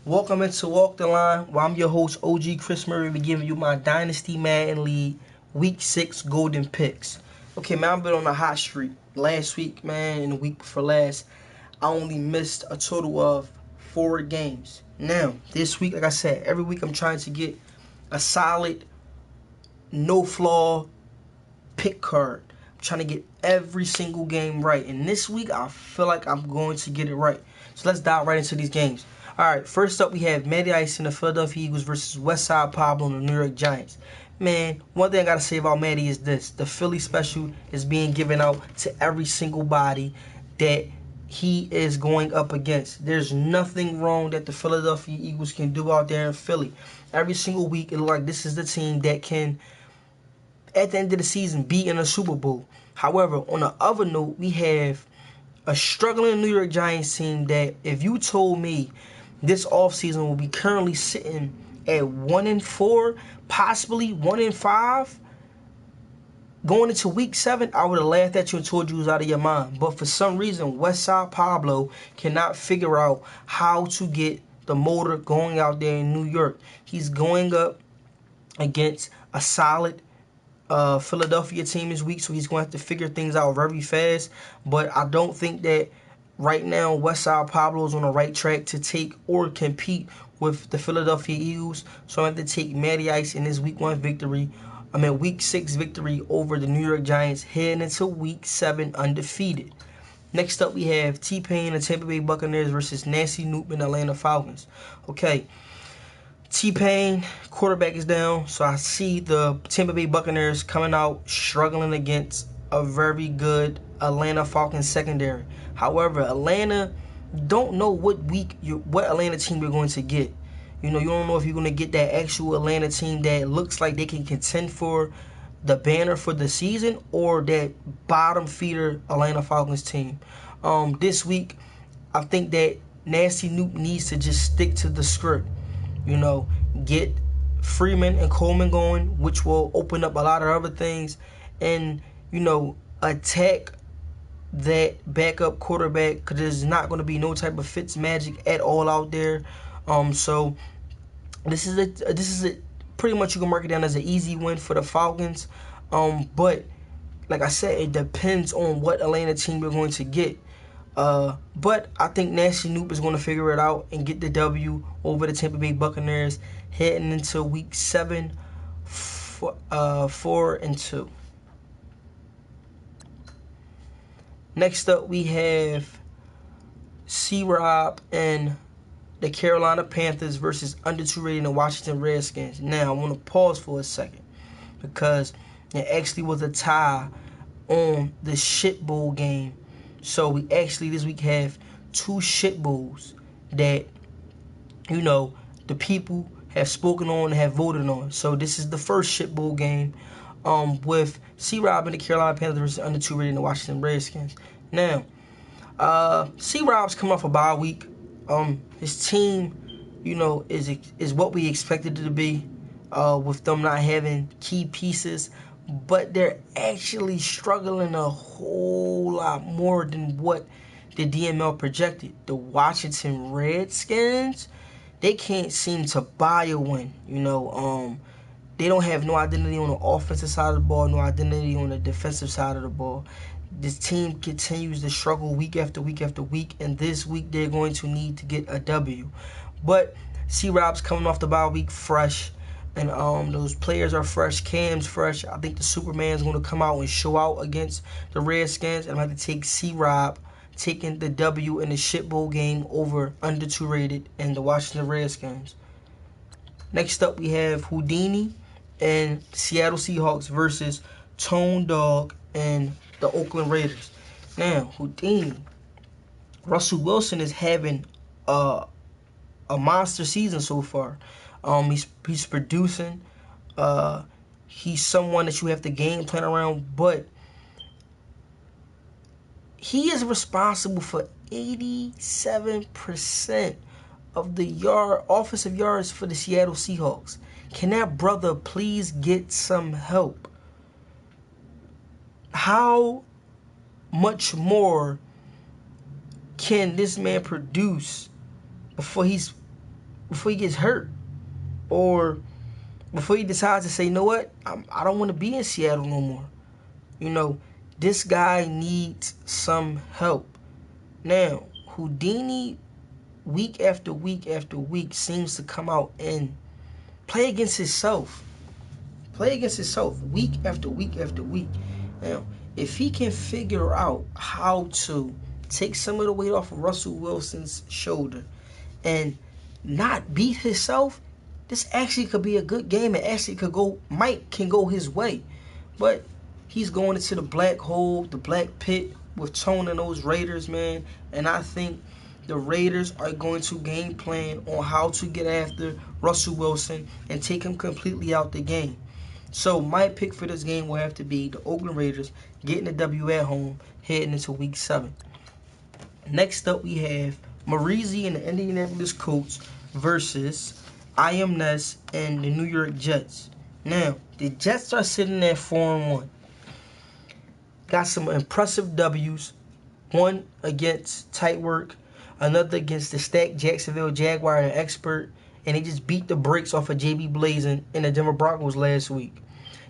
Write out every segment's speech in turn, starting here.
Welcome into Walk the Line, where I'm your host, OG Chris Murray, be giving you my Dynasty Madden League Week 6 Golden Picks. Okay, man, I've been on a hot streak. Last week, man, and the week before last, I only missed a total of 4 games. Now, this week, like I said, every week I'm trying to get a solid, no-flaw pick card. I'm trying to get every single game right. And this week, I feel like I'm going to get it right. So let's dive right into these games. Alright, first up we have Matty Ice and the Philadelphia Eagles versus Westside Pablo and the New York Giants. Man, one thing I gotta say about Matty is this. The Philly special is being given out to every single body that he is going up against. There's nothing wrong that the Philadelphia Eagles can do out there in Philly. Every single week, it looks like this is the team that can, at the end of the season, be in a Super Bowl. However, on the other note, we have a struggling New York Giants team that if you told me this offseason will be currently sitting at 1-4, possibly 1-5, going into week 7, I would have laughed at you and told you it was out of your mind. But for some reason, Westside Pablo cannot figure out how to get the motor going out there in New York. He's going up against a solid Philadelphia team this week, so he's going to have to figure things out very fast. But I don't think that right now Westside Pablo is on the right track to take or compete with the Philadelphia Eagles. So I have to take Matty Ice in his week 6 victory over the New York Giants, heading into week 7 undefeated. Next up we have T-Pain and the Tampa Bay Buccaneers versus Nasty Noop and the Atlanta Falcons. Okay, T-Pain, quarterback is down, so I see the Tampa Bay Buccaneers coming out struggling against a very good Atlanta Falcons secondary. However, Atlanta, don't know what Atlanta team you're going to get. You don't know if you're going to get that actual Atlanta team that looks like they can contend for the banner for the season, or that bottom feeder Atlanta Falcons team. This week, I think that Nasty Noop needs to just stick to the script. Get Freeman and Coleman going, which will open up a lot of other things, and attack that backup quarterback, because there's not going to be no type of Fitz magic at all out there. So this is a pretty much, you can mark it down as an easy win for the Falcons. But like I said, it depends on what Atlanta team you're going to get. But I think Nasty Noop is going to figure it out and get the W over the Tampa Bay Buccaneers heading into week 7, 4-2. Next up, we have C-Rob and the Carolina Panthers versus under-2 rated the Washington Redskins. Now, I want to pause for a second because it actually was a tie on the shit bowl game. So we actually this week have 2 shit bowls that the people have spoken on and have voted on. So this is the first shit bowl game with C-Rob and the Carolina Panthers versus under-2 rated the Washington Redskins. Now, C-Rob's coming off a bye week. His team, is what we expected it to be, with them not having key pieces. But they're actually struggling a whole lot more than what the DML projected. The Washington Redskins, they can't seem to buy a win. They don't have no identity on the offensive side of the ball, no identity on the defensive side of the ball. This team continues to struggle week after week after week, and this week they're going to need to get a W. But C-Rob's coming off the bye week fresh. And those players are fresh. Cam's fresh. I think the Superman's going to come out and show out against the Redskins. And I'm going to take C-Rob taking the W in the shit bowl game over under-2 rated and the Washington Redskins. Next up, we have Houdini and Seattle Seahawks versus Tone Dog and the Oakland Raiders. Now, Houdini, Russell Wilson is having a monster season so far. He's producing. He's someone that you have to game plan around, but he is responsible for 87% of the offensive yards for the Seattle Seahawks. Can that brother please get some help? How much more can this man produce before he's before he gets hurt, or before he decides to say, you know what, I don't want to be in Seattle no more. You know, this guy needs some help. Now, Houdini, week after week after week, seems to come out and play against himself. Play against himself week after week after week. Now, if he can figure out how to take some of the weight off of Russell Wilson's shoulder and not beat himself, this actually could be a good game. It actually can go his way. But he's going into the black hole, the black pit with Tone and those Raiders, man. And I think the Raiders are going to game plan on how to get after Russell Wilson and take him completely out the game. So my pick for this game will have to be the Oakland Raiders getting the W at home heading into Week 7. Next up, we have Marizi and the Indianapolis Colts versus IMS and the New York Jets. Now, the Jets are sitting at 4-1. Got some impressive W's. One against Tight Work, another against the stacked Jacksonville Jaguar and Expert, and they just beat the brakes off of JB Blazin and the Denver Broncos last week.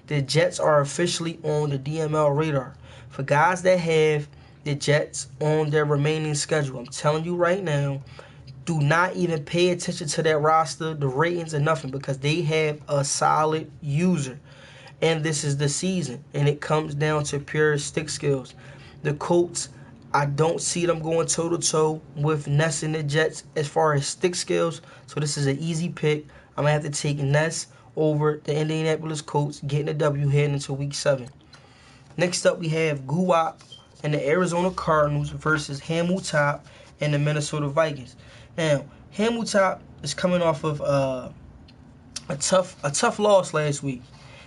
The Jets are officially on the DML radar. For guys that have the Jets on their remaining schedule, I'm telling you right now, do not even pay attention to that roster, the ratings, or nothing, because they have a solid user. And this is the season, and it comes down to pure stick skills. The Colts, I don't see them going toe-to-toe with Ness and the Jets as far as stick skills, so this is an easy pick. I'm going to have to take Ness over the Indianapolis Colts, getting a W heading into Week 7. Next up, we have Guwap and the Arizona Cardinals versus Hamiltop and the Minnesota Vikings. Now, Hamiltop is coming off of a tough loss last week.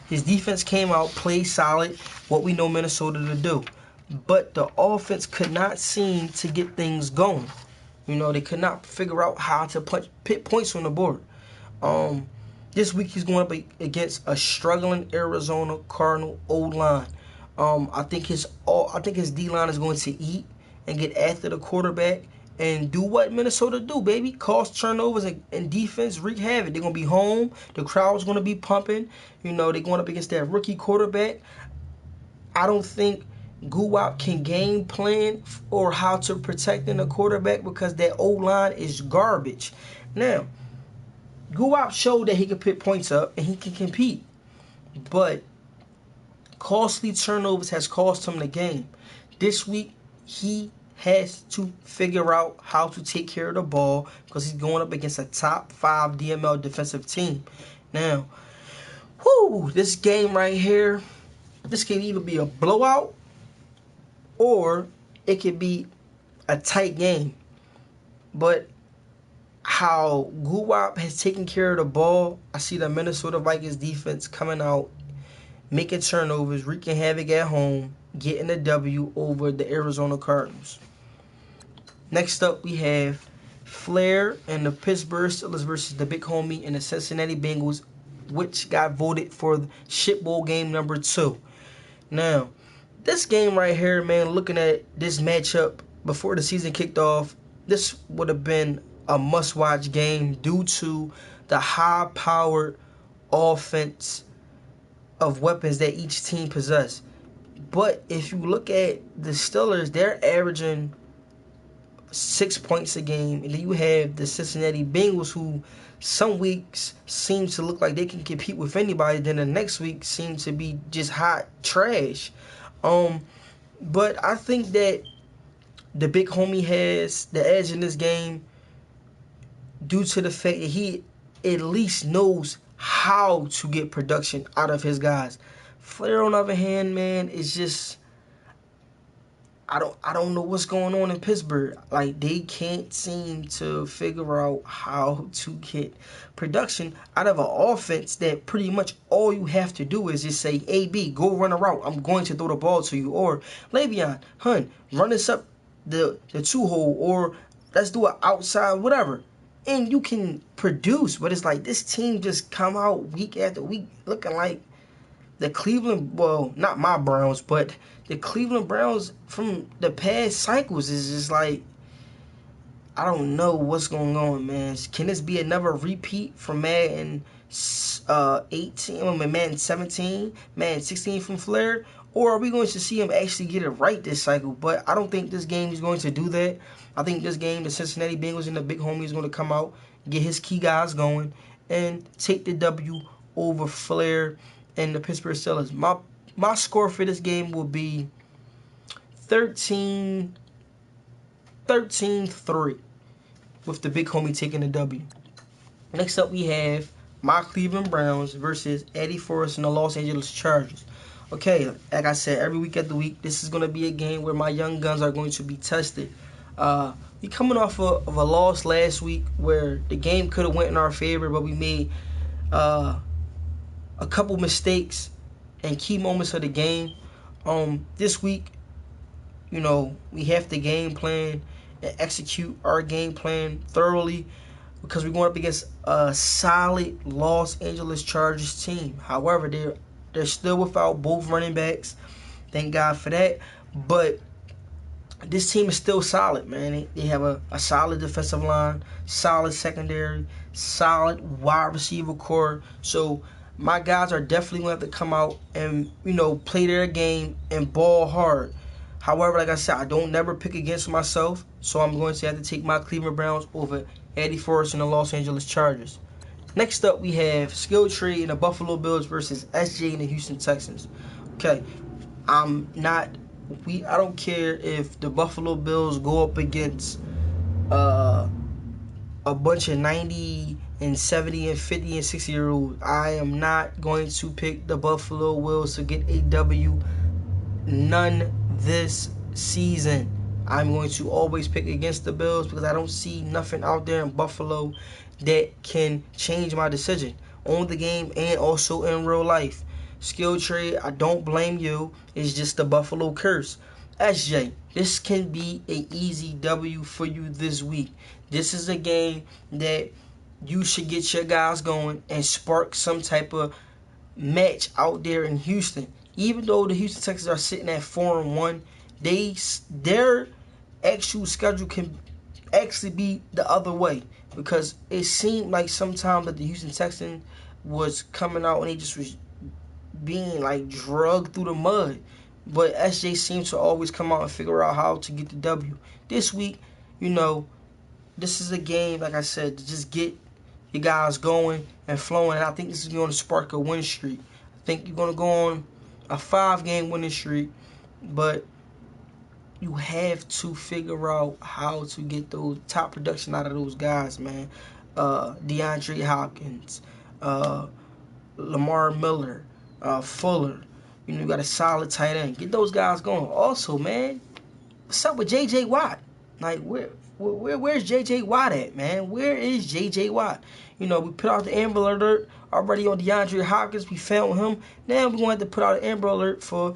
His defense came out, played solid, what we know Minnesota to do. But the offense could not seem to get things going. You know, they could not figure out how to put points on the board. This week he's going up against a struggling Arizona Cardinal O-line. I think his D-line is going to eat and get after the quarterback and do what Minnesota do, baby. Cause turnovers and defense wreak havoc. They're going to be home. The crowd's going to be pumping. You know, they're going up against that rookie quarterback. I don't think Guwap can game plan or how to protect the quarterback because that O-line is garbage. Now, Guwap showed that he could put points up and he can compete. But costly turnovers has cost him the game. This week, he has to figure out how to take care of the ball because he's going up against a top 5 DML defensive team. Now, this game right here, this can either be a blowout or it could be a tight game. But how Guwap has taken care of the ball, I see the Minnesota Vikings defense coming out, making turnovers, wreaking havoc at home, getting a W over the Arizona Cardinals. Next up, we have Flair and the Pittsburgh Steelers versus the Big Homie and the Cincinnati Bengals, which got voted for the Shit Bowl game number 2. Now, this game right here, man, looking at this matchup before the season kicked off, this would have been a must-watch game due to the high-powered offense of weapons that each team possess. But if you look at the Steelers, they're averaging 6 points a game. And then you have the Cincinnati Bengals, who some weeks seem to look like they can compete with anybody. Then the next week seem to be just hot trash. But I think that the Big Homie has the edge in this game due to the fact that he at least knows how to get production out of his guys. Flair, on the other hand, man, is just, I don't know what's going on in Pittsburgh. Like, they can't seem to figure out how to get production out of an offense that pretty much all you have to do is just say, AB, go run a route. I'm going to throw the ball to you. Or, Le'Veon, run this up the 2-hole. Or, let's do it outside, whatever. And you can produce. But it's like this team just come out week after week looking like the Cleveland, well, not my Browns, but the Cleveland Browns from the past cycles. Is just like, I don't know what's going on, man. Can this be another repeat from Madden 18, Madden 17, Madden 16 from Flair? Or are we going to see him actually get it right this cycle? But I don't think this game is going to do that. I think this game, the Cincinnati Bengals and the big homie is going to come out, get his key guys going, and take the W over Flair and the Pittsburgh Steelers. My score for this game will be 13-3 with the big homie taking the W. Next up, we have my Cleveland Browns versus Eddie Forrest and the Los Angeles Chargers. Okay, like I said, every week at the week, this is going to be a game where my young guns are going to be tested. We coming off of a loss last week where the game could have went in our favor, but we made a couple mistakes and key moments of the game. This week, you know, we have to game plan and execute our game plan thoroughly because we're going up against a solid Los Angeles Chargers team. However, they're still without both running backs. Thank God for that. But this team is still solid, man. They have a solid defensive line, solid secondary, solid wide receiver core. So my guys are definitely going to have to come out and, you know, play their game and ball hard. However, like I said, I don't never pick against myself, so I'm going to have to take my Cleveland Browns over Eddie Forrest and the Los Angeles Chargers. Next up, we have Skill Trade and the Buffalo Bills versus SJ and the Houston Texans. Okay, I don't care if the Buffalo Bills go up against a bunch of 90 and 70 and 50 and 60-year-olds. I am not going to pick the Buffalo Bills to get a W. None this season. I'm going to always pick against the Bills because I don't see nothing out there in Buffalo that can change my decision on the game and also in real life. Skill Trade, I don't blame you. It's just the Buffalo curse. SJ, this can be an easy W for you this week. This is a game that you should get your guys going and spark some type of match out there in Houston. Even though the Houston Texans are sitting at 4-1, their actual schedule can actually be the other way because it seemed like sometimes that the Houston Texans was coming out and they just was being like drugged through the mud. But SJ seems to always come out and figure out how to get the W. This week, you know, this is a game, like I said, to just get your guys going and flowing. And I think this is going to spark a win streak. I think you're going to go on a 5-game winning streak, but you have to figure out how to get those top production out of those guys, man. DeAndre Hopkins, Lamar Miller, Fuller. You know, you got a solid tight end. Get those guys going. Also, man, what's up with J.J. Watt? Like, where's J.J. Watt at, man? Where is J.J. Watt? You know, we put out the Amber Alert already on DeAndre Hopkins. We found him. Now we're going to have to put out an Amber Alert for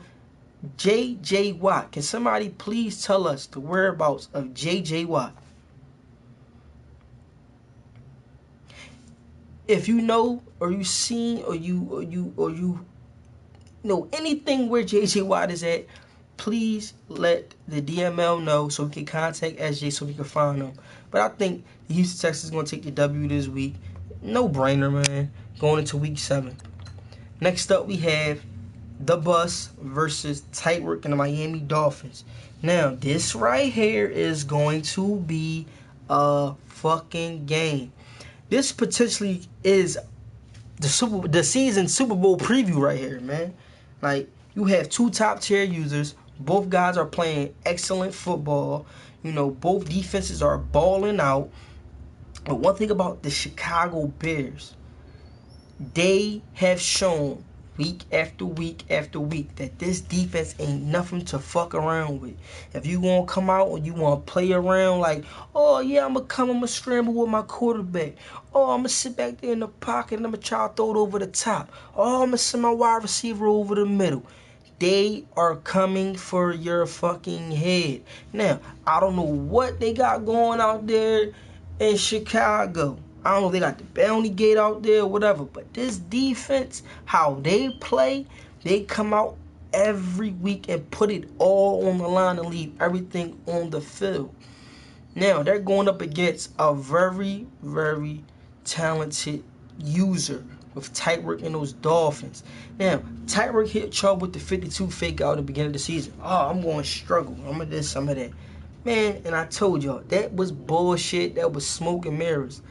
J.J. Watt. Can somebody please tell us the whereabouts of J.J. Watt? If you know, or you seen, or you know anything where J.J. Watt is at, please let the DML know so we can contact SJ so we can find him. But I think the Houston Texans is going to take the W this week. No brainer, man. Going into week 7. Next up, we have the Bus versus Tightwork and the Miami Dolphins. Now, this right here is going to be a fucking game. This potentially is the season Super Bowl preview right here, man. Like, you have two top tier users. Both guys are playing excellent football. You know, both defenses are balling out. But one thing about the Chicago Bears, they have shown week after week after week that this defense ain't nothing to fuck around with. If you want to come out and you want to play around like, oh yeah, I'm going to scramble with my quarterback. Oh, I'm going to sit back there in the pocket and I'm going to try to throw it over the top. Oh, I'm going to send my wide receiver over the middle. They are coming for your fucking head. Now, I don't know what they got going out there in Chicago. I don't know if they got the bounty gate out there or whatever, but this defense, how they play, they come out every week and put it all on the line and leave everything on the field. Now, they're going up against a very, very talented user with Tyreek and those Dolphins. Now, Tyreek hit trouble with the 52 fake out at the beginning of the season. Oh, I'm going to struggle. I'm going to do some of that. Man, and I told y'all, that was bullshit. That was smoke and mirrors.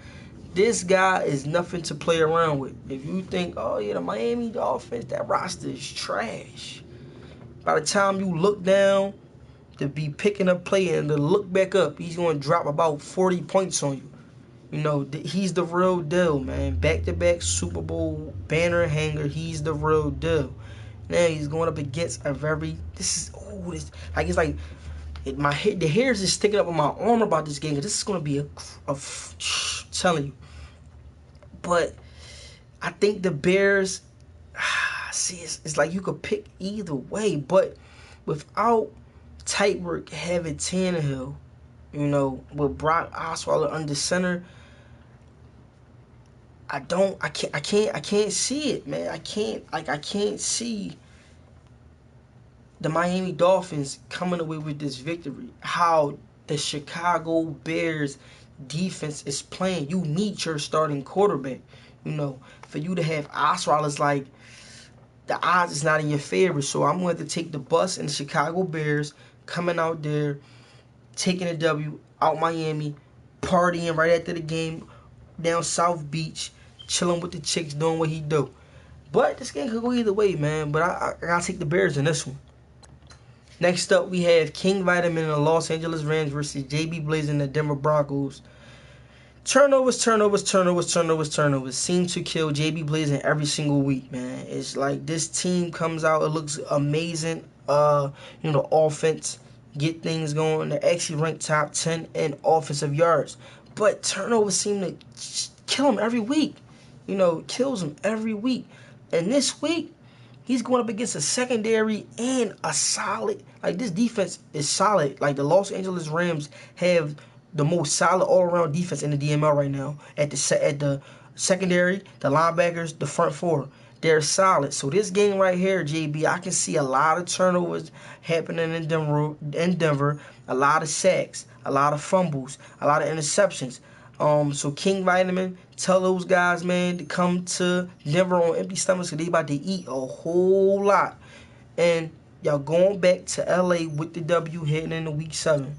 This guy is nothing to play around with. If you think, oh yeah, the Miami Dolphins, that roster is trash. By the time you look down to be picking up play and to look back up, he's going to drop about 40 points on you. You know, he's the real deal, man. Back-to-back Super Bowl banner hanger. He's the real deal. Now he's going up against a very, it's like the hairs is sticking up on my arm about this game. This is going to be telling you. But I think the Bears, it's like you could pick either way. But without Tyreek having Tannehill, you know, with Brock Osweiler under center, I can't see it, man. I can't see the Miami Dolphins coming away with this victory. How the Chicago Bears defense is playing. You need your starting quarterback. You know, for you to have Osweiler is like, the odds is not in your favor. So I'm going to take the bus and the Chicago Bears coming out there, taking a W out Miami, partying right after the game down South Beach, chilling with the chicks, doing what he do. But this game could go either way, man. But I gotta take the Bears in this one. Next up, we have King Vitamin and the Los Angeles Rams versus JB Blaze and the Denver Broncos. Turnovers seem to kill JB Blaze in every single week, man. It's like this team comes out, it looks amazing. Offense, get things going. They're actually ranked top 10 in offensive yards. But turnovers seem to kill him every week. Kills him every week. And this week, he's going up against a secondary and a solid. Like, this defense is solid. Like, the Los Angeles Rams have the most solid all-around defense in the DML right now. At the secondary, the linebackers, the front four, they're solid. So this game right here, JB, I can see a lot of turnovers happening in Denver, a lot of sacks, a lot of fumbles, a lot of interceptions. So King Vitamin, tell those guys, man, to come to Denver on empty stomachs because they about to eat a whole lot. And y'all going back to LA with the W heading into week 7.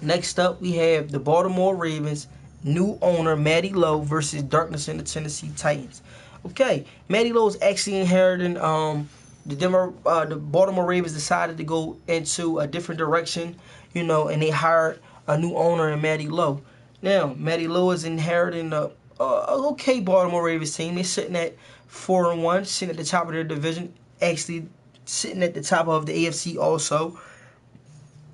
Next up, we have the Baltimore Ravens, new owner Matty Lowe versus Darkness and the Tennessee Titans. Okay, Matty Lowe is actually inheriting the Baltimore Ravens decided to go into a different direction, and they hired a new owner in Matty Lowe. Now, Matty Lowe is inheriting a okay Baltimore Ravens team. They're sitting at 4-1, sitting at the top of their division, actually sitting at the top of the AFC also.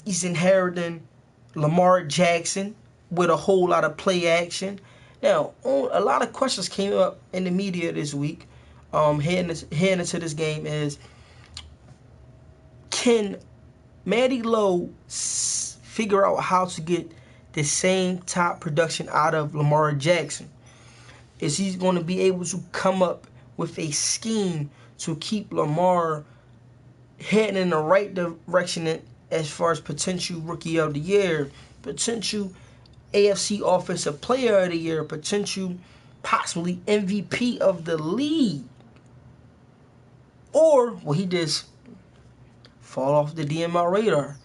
He's inheriting Lamar Jackson with a whole lot of play action. Now, a lot of questions came up in the media this week heading into this game is, can Matty Lowe figure out how to get the same top production out of Lamar Jackson? Is he going to be able to come up with a scheme to keep Lamar heading in the right direction as far as potential Rookie of the Year, potential AFC Offensive Player of the Year, potential possibly MVP of the league? Or will he just fall off the DML radar?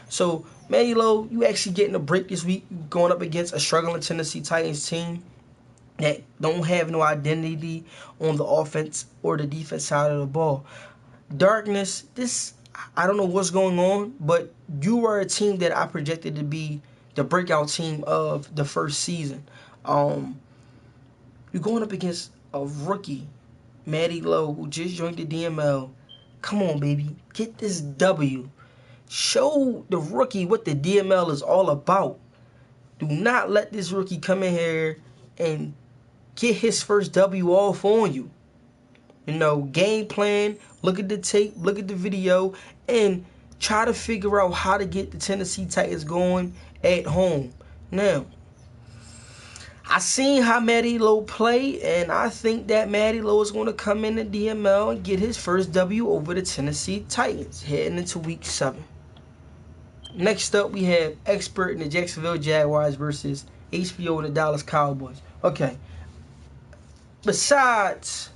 So Matty Lowe, you actually getting a break this week, going up against a struggling Tennessee Titans team that don't have no identity on the offense or the defense side of the ball. Darkness, I don't know what's going on, but you were a team that I projected to be the breakout team of the first season. You're going up against a rookie, Matty Lowe, who just joined the DML. Come on, baby. Get this W. Show the rookie what the DML is all about. Do not let this rookie come in here and get his first W off on you. Game plan, look at the tape, look at the video, and try to figure out how to get the Tennessee Titans going at home. Now, I seen how Matty Lowe play, and I think that Matty Lowe is going to come in the DML and get his first W over the Tennessee Titans heading into week 7. Next up, we have Expert in the Jacksonville Jaguars versus HBO and the Dallas Cowboys. Okay. Besides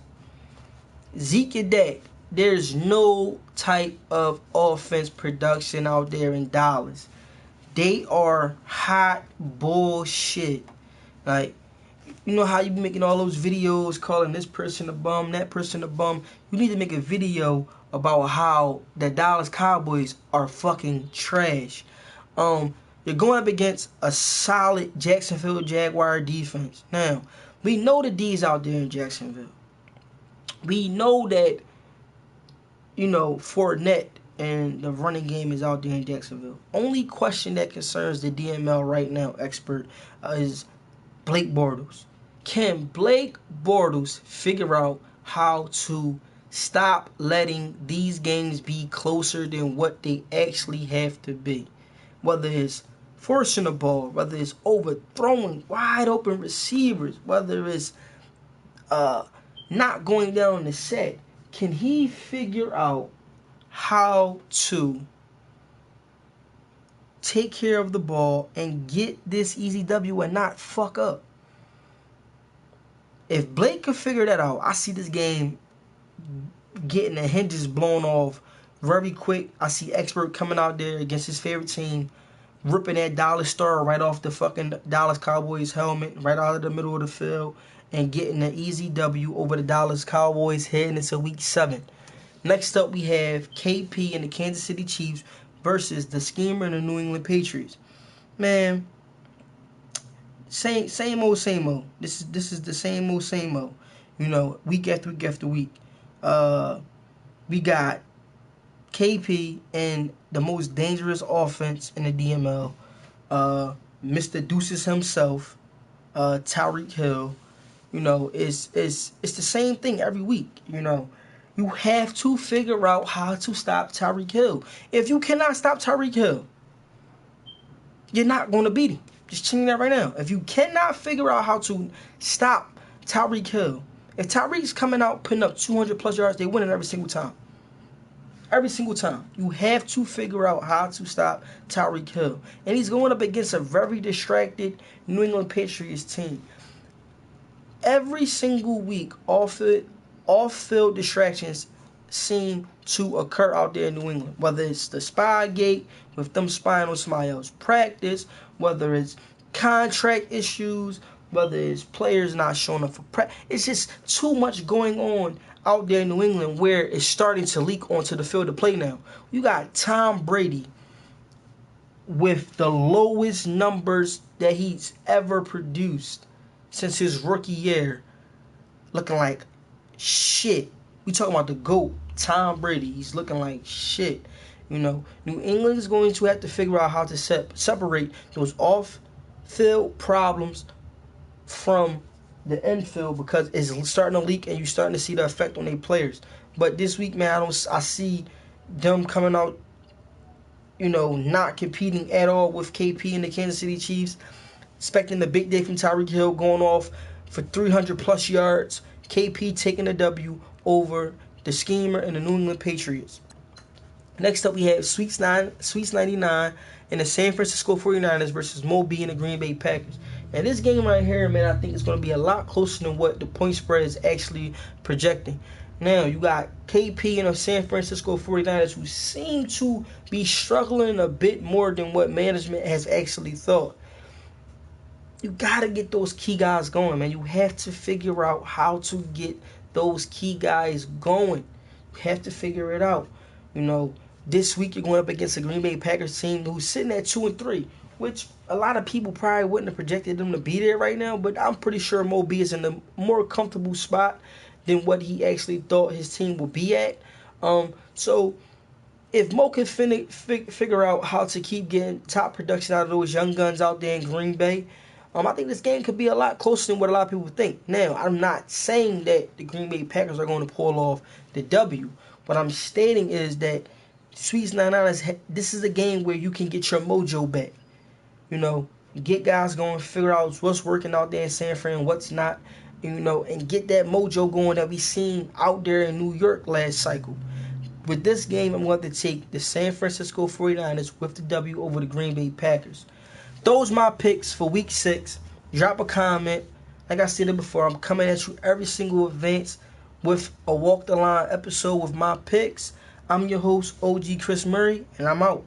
Zeke and Dak, there's no type of offense production out there in Dallas. They are hot bullshit. Like, you know how you be making all those videos calling this person a bum, that person a bum? You need to make a video about how the Dallas Cowboys are fucking trash. You're going up against a solid Jacksonville Jaguar defense. Now, we know the D's out there in Jacksonville. We know that, Fournette and the running game is out there in Jacksonville. Only question that concerns the DML right now, Expert, is Blake Bortles. Can Blake Bortles figure out how to stop letting these games be closer than what they actually have to be? Whether it's forcing the ball, whether it's overthrowing wide open receivers, whether it's not going down the set. Can he figure out how to take care of the ball and get this easy W and not fuck up? If Blake could figure that out, I see this game getting the hinges blown off very quick. I see Expert coming out there against his favorite team, ripping that Dallas star right off the fucking Dallas Cowboys helmet, right out of the middle of the field, and getting an easy W over the Dallas Cowboys heading into Week 7. Next up, we have KP and the Kansas City Chiefs versus the Schemer and the New England Patriots. Man, same old. This is the same old. Week after week after week. We got KP and the most dangerous offense in the DML. Mr. Deuces himself, Tyreek Hill. It's the same thing every week. You have to figure out how to stop Tyreek Hill. If you cannot stop Tyreek Hill, you're not going to beat him. Just checking that right now. If you cannot figure out how to stop Tyreek Hill, if Tyreek's coming out putting up 200 plus yards, they win it every single time. Every single time. You have to figure out how to stop Tyreek Hill. And he's going up against a very distracted New England Patriots team. Every single week, off-field distractions seem to occur out there in New England. Whether it's the Spygate, with them spying on somebody else's practice, whether it's contract issues, whether it's players not showing up for practice. It's just too much going on out there in New England where it's starting to leak onto the field of play now. You got Tom Brady with the lowest numbers that he's ever produced since his rookie year, looking like shit. We talking about the GOAT, Tom Brady. He's looking like shit. New England is going to have to figure out how to separate those off-field problems from the infield, because it's starting to leak and you're starting to see the effect on their players. But this week, man, I see them coming out, not competing at all with KP and the Kansas City Chiefs. Expecting the big day from Tyreek Hill going off for 300 plus yards. KP taking the W over the Schemer and the New England Patriots. Next up, we have Sweets 99 and the San Francisco 49ers versus Mo B and the Green Bay Packers. Now, this game right here, man, I think it's going to be a lot closer than what the point spread is actually projecting. Now, you got KP and the San Francisco 49ers who seem to be struggling a bit more than what management has actually thought. You got to get those key guys going, man. You have to figure out how to get those key guys going. You have to figure it out. This week you're going up against the Green Bay Packers team who's sitting at 2-3, which a lot of people probably wouldn't have projected them to be there right now, but I'm pretty sure Mo B is in a more comfortable spot than what he actually thought his team would be at. So if Mo can figure out how to keep getting top production out of those young guns out there in Green Bay, I think this game could be a lot closer than what a lot of people think. Now, I'm not saying that the Green Bay Packers are going to pull off the W. What I'm stating is that Sweets 99, this is a game where you can get your mojo back. Get guys going, figure out what's working out there in San Fran, what's not, and get that mojo going that we seen out there in New York last cycle. With this game, I'm going to take the San Francisco 49ers with the W over the Green Bay Packers. Those my picks for Week 6. Drop a comment. Like I said before, I'm coming at you every single event with a Walk the Line episode with my picks. I'm your host, OG Chris Murray, and I'm out.